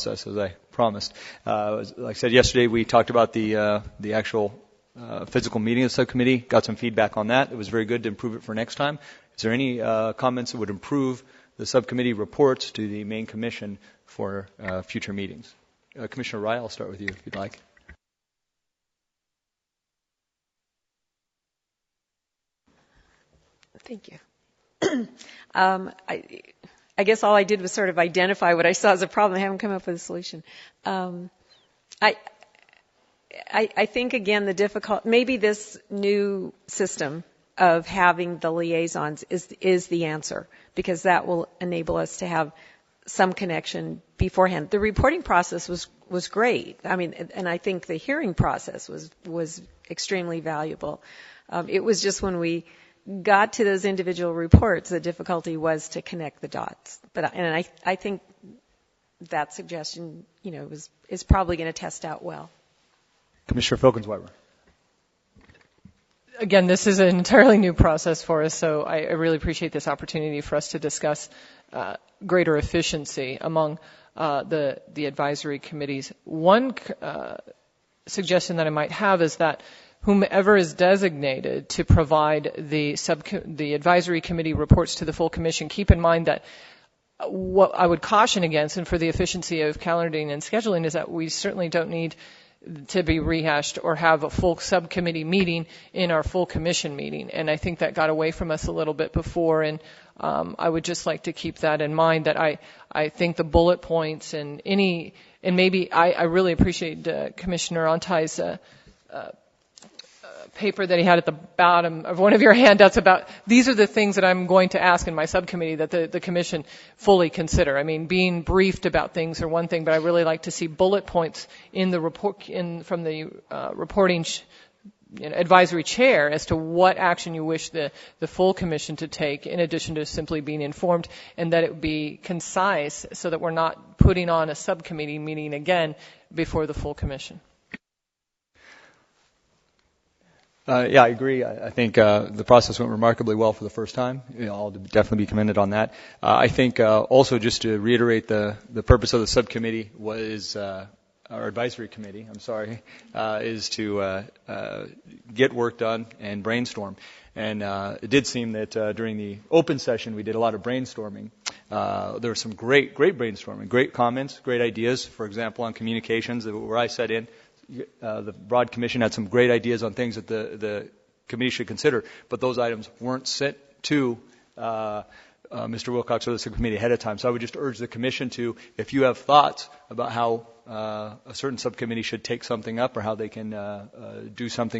process, as I promised. Like I said yesterday, we talked about the actual physical meeting of the subcommittee, got some feedback on that. It was very good to improve it for next time. Is there any comments that would improve the subcommittee reports to the main commission for future meetings? Commissioner Rye, I'll start with you if you'd like. Thank you. I guess all I did was sort of identify what I saw as a problem. I haven't come up with a solution. I think, again, maybe this new system of having the liaisons is the answer, because that will enable us to have some connection beforehand. The reporting process was great. I mean, and I think the hearing process was extremely valuable. It was just when we got to those individual reports, the difficulty was to connect the dots. And I think that suggestion, is probably going to test out well. Commissioner Filkensweiber. Again, this is an entirely new process for us, so I really appreciate this opportunity for us to discuss greater efficiency among the advisory committees. One suggestion that I might have is that whomever is designated to provide the advisory committee reports to the full commission, keep in mind that what I would caution against, and for the efficiency of calendaring and scheduling, is that we certainly don't need to be rehashed or have a full subcommittee meeting in our full commission meeting. And I think that got away from us a little bit before, and I would just like to keep that in mind, that I think the bullet points and maybe I really appreciate Commissioner Antai's paper that he had at the bottom of one of your handouts about these are the things that I'm going to ask in my subcommittee that the commission fully consider. I mean, being briefed about things are one thing, but I really like to see bullet points in the report from the reporting advisory chair as to what action you wish the full commission to take, in addition to simply being informed, and that it would be concise so that we're not putting on a subcommittee meeting again before the full commission. Yeah, I agree. I think the process went remarkably well for the first time. I'll definitely be commended on that. I think also, just to reiterate, the purpose of the subcommittee was, our advisory committee, is to get work done and brainstorm. And it did seem that during the open session we did a lot of brainstorming. There was some great brainstorming, great comments, great ideas. For example, on communications, where I sat in, the Broad Commission had some great ideas on things that the committee should consider, but those items weren't sent to Mr. Wilcox or the subcommittee ahead of time. So I would just urge the Commission to, if you have thoughts about how a certain subcommittee should take something up or how they can do something